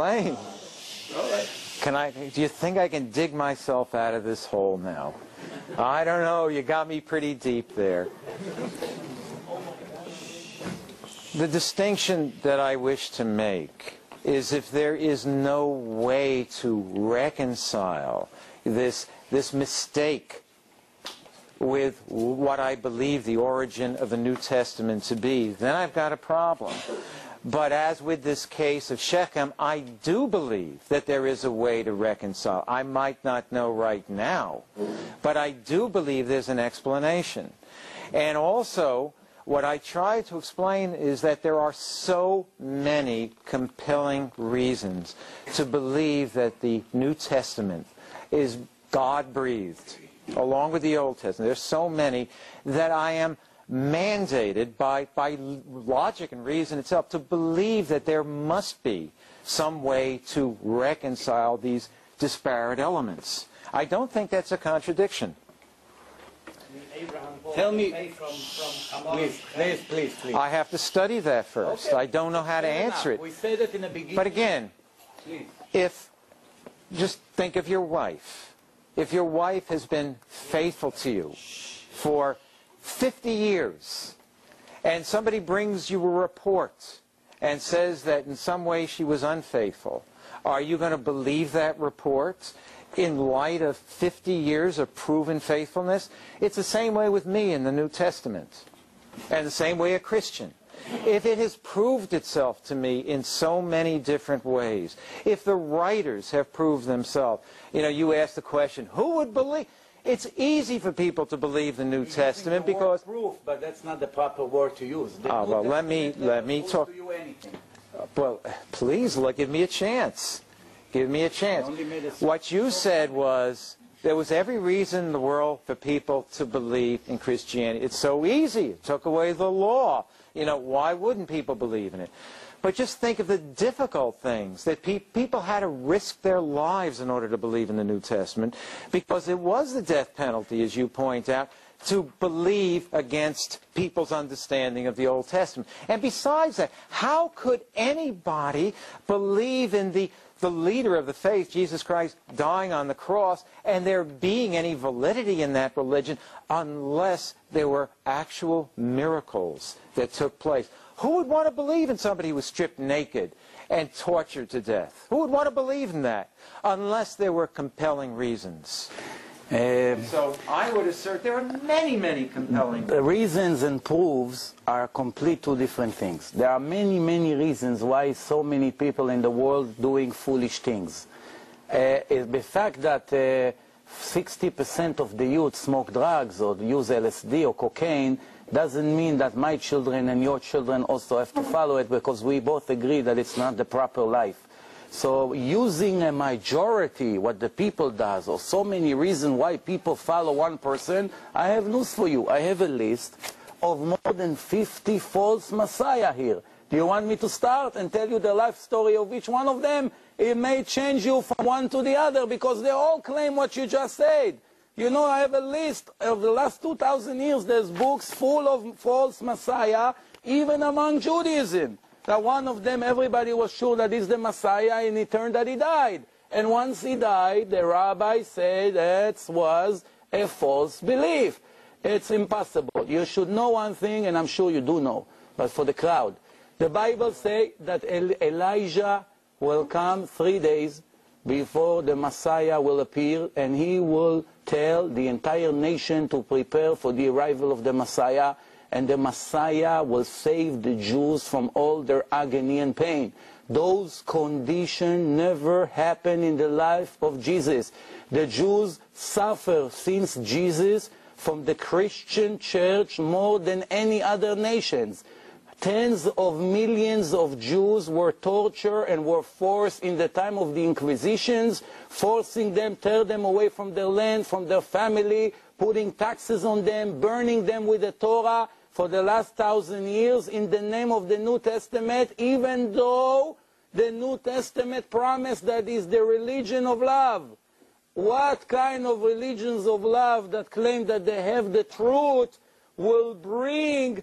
explain. Do you think I can dig myself out of this hole now? I don't know. You got me pretty deep there. The distinction that I wish to make is if there is no way to reconcile this mistake with what I believe the origin of the New Testament to be, then I've got a problem. But as with this case of Shechem, I do believe that there is a way to reconcile. I might not know right now, but I do believe there's an explanation. And also, what I try to explain is that there are so many compelling reasons to believe that the New Testament is God-breathed, along with the Old Testament. There's so many that I am mandated by logic and reason itself to believe that there must be some way to reconcile these disparate elements. I don't think that's a contradiction. Tell me, please. I have to study that first. Okay. I don't know how to answer it. We said it in the beginning. But again, just think of your wife. If your wife has been faithful to you for 50 years, and somebody brings you a report and says that in some way she was unfaithful, are you going to believe that report in light of 50 years of proven faithfulness? It's the same way with me in the New Testament, and the same way a Christian. If it has proved itself to me in so many different ways, if the writers have proved themselves, you ask the question, who would believe? It's easy for people to believe the New Testament because proof, but that's not the proper word to use. Well, let me talk. Well, please, give me a chance. Give me a chance. What you said was there was every reason in the world for people to believe in Christianity. It's so easy. It took away the law. Why wouldn't people believe in it? But just think of the difficult things that people had to risk their lives in order to believe in the New Testament, because it was the death penalty, as you point out, to believe against people's understanding of the Old Testament. And besides that, how could anybody believe in the leader of the faith, Jesus Christ, dying on the cross, and there being any validity in that religion unless there were actual miracles that took place? Who would want to believe in somebody who was stripped naked and tortured to death? Who would want to believe in that unless there were compelling reasons? So I would assert there are many, many compelling reasons. Reasons and proofs are complete two different things. There are many, many reasons why so many people in the world doing foolish things. The fact that 60% of the youth smoke drugs or use LSD or cocaine doesn't mean that my children and your children also have to follow it, because we both agree that it's not the proper life. So using a majority, what the people does, or so many reasons why people follow one person, I have news for you. I have a list of more than 50 false messiah here. Do you want me to start and tell you the life story of each one of them? It may change you from one to the other, because they all claim what you just said. I have a list of the last 2,000 years. There's books full of false messiah, even among Judaism. That one of them, everybody was sure that he's the Messiah, and it turned that he died. And once he died, the rabbi said that was a false belief. It's impossible. You should know one thing, and I'm sure you do know, but for the crowd. The Bible says that Elijah will come 3 days before the Messiah will appear, and he will tell the entire nation to prepare for the arrival of the Messiah, and the Messiah will save the Jews from all their agony and pain. Those conditions never happened in the life of Jesus. The Jews suffer since Jesus from the Christian church more than any other nations. Tens of millions of Jews were tortured and were forced in the time of the Inquisitions, forcing them, tear them away from their land, from their family, putting taxes on them, burning them with the Torah for the last 1,000 years in the name of the New Testament, even though the New Testament promised that is the religion of love. What kind of religions of love that claim that they have the truth will bring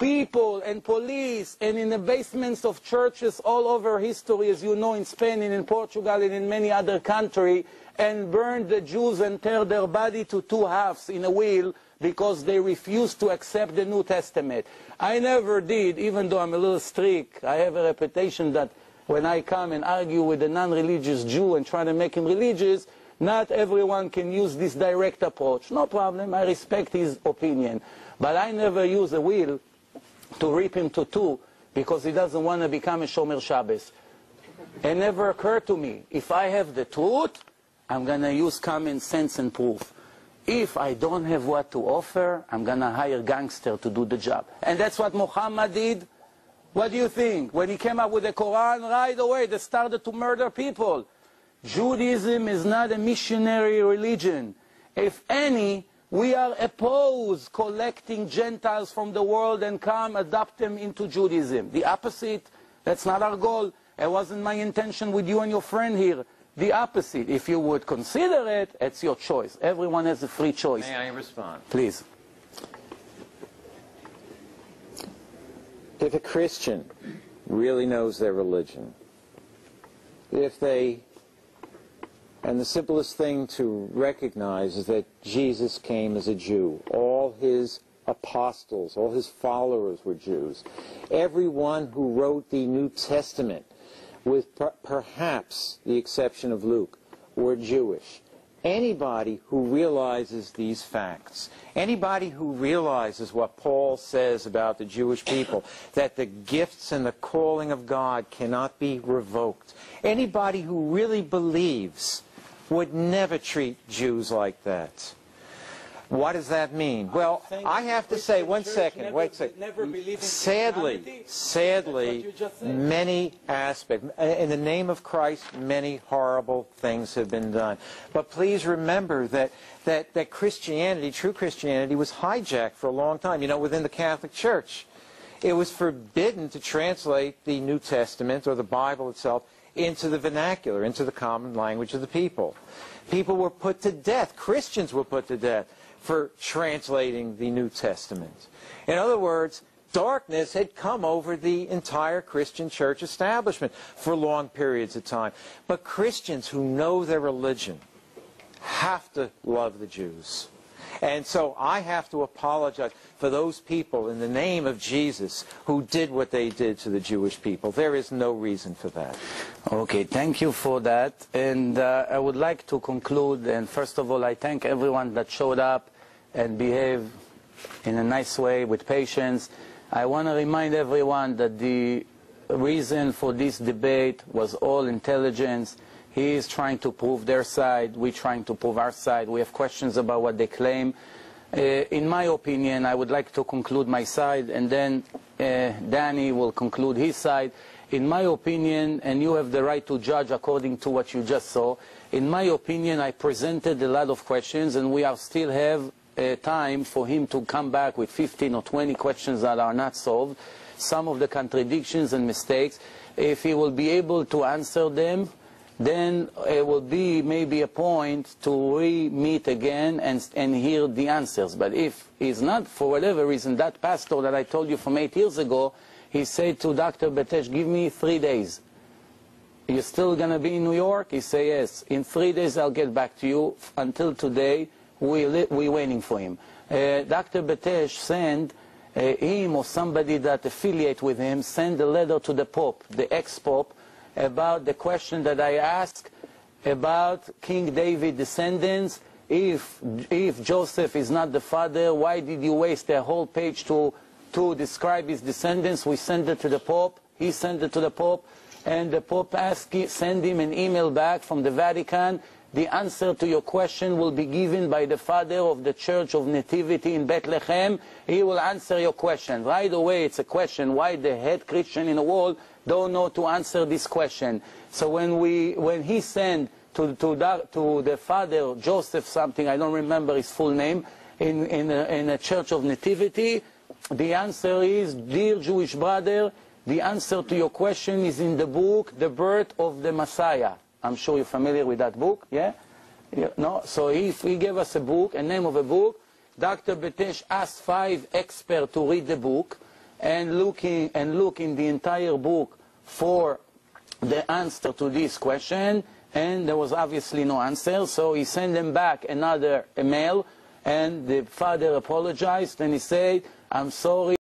people and police and in the basements of churches all over history, as you know, in Spain and in Portugal and in many other countries, and burned the Jews and tear their body to two halves in a wheel because they refused to accept the New Testament. I never did, even though I'm a little strict. I have a reputation that when I come and argue with a non-religious Jew and try to make him religious, not everyone can use this direct approach. No problem, I respect his opinion. But I never use a wheel to rip him to two because he doesn't want to become a Shomer Shabbos. It never occurred to me. If I have the truth, I'm going to use common sense and proof. If I don't have what to offer, I'm going to hire gangster to do the job. And that's what Muhammad did. What do you think? When he came up with the Quran, right away they started to murder people. Judaism is not a missionary religion. If any, we are opposed collecting Gentiles from the world and come adopt them into Judaism. The opposite, that's not our goal. It wasn't my intention with you and your friend here. The opposite. If you would consider it, it's your choice. Everyone has a free choice. May I respond? Please. If a Christian really knows their religion, if they, and the simplest thing to recognize is that Jesus came as a Jew. All his apostles, all his followers were Jews. Everyone who wrote the New Testament, with perhaps the exception of Luke, were Jewish. Anybody who realizes these facts, anybody who realizes what Paul says about the Jewish people, that the gifts and the calling of God cannot be revoked, anybody who really believes would never treat Jews like that. What does that mean? Well, I have to say, one second, wait a second. Sadly, many aspects, in the name of Christ, many horrible things have been done. But please remember that Christianity, true Christianity, was hijacked for a long time. You know, within the Catholic Church, it was forbidden to translate the New Testament or the Bible itself into the vernacular, into the common language of the people. People were put to death. Christians were put to death for translating the New Testament. In other words, darkness had come over the entire Christian church establishment for long periods of time. But Christians who know their religion have to love the Jews. And so I have to apologize for those people in the name of Jesus who did what they did to the Jewish people. There is no reason for that. Okay, thank you for that. And I would like to conclude. And first of all, I thank everyone that showed up and behaved in a nice way with patience. I want to remind everyone that the reason for this debate was all intelligence. He is trying to prove their side, we're trying to prove our side. We have questions about what they claim. In my opinion, I would like to conclude my side, and then Danny will conclude his side. In my opinion, and you have the right to judge according to what you just saw, in my opinion, I presented a lot of questions, and we still have time for him to come back with 15 or 20 questions that are not solved, some of the contradictions and mistakes. If he will be able to answer them, then it will be maybe a point to re-meet again and hear the answers. But if he's not, for whatever reason, that pastor that I told you from 8 years ago, he said to Dr. Betesh, give me 3 days. You're still going to be in New York? He said, yes. In 3 days I'll get back to you. Until today, we're waiting for him. Dr. Betesh sent him or somebody that affiliate with him, send a letter to the Pope, the ex-Pope, about the question that I asked about King David descendants. If Joseph is not the father, why did you waste a whole page to describe his descendants? We sent it to the Pope. He sent it to the Pope. And the Pope sent him an email back from the Vatican. The answer to your question will be given by the father of the Church of Nativity in Bethlehem. He will answer your question. Right away, it's a question. Why the head Christian in the world don't know to answer this question? So when he sent to the father, Joseph something, I don't remember his full name, in a Church of Nativity, the answer is, dear Jewish brother, the answer to your question is in the book, The Birth of the Messiah. I'm sure you're familiar with that book, yeah? No? So he gave us a book, a name of a book. Dr. Betesh asked 5 experts to read the book, and look in the entire book for the answer to this question, and there was obviously no answer, so he sent them back another email, and the father apologized, and he said, I'm sorry.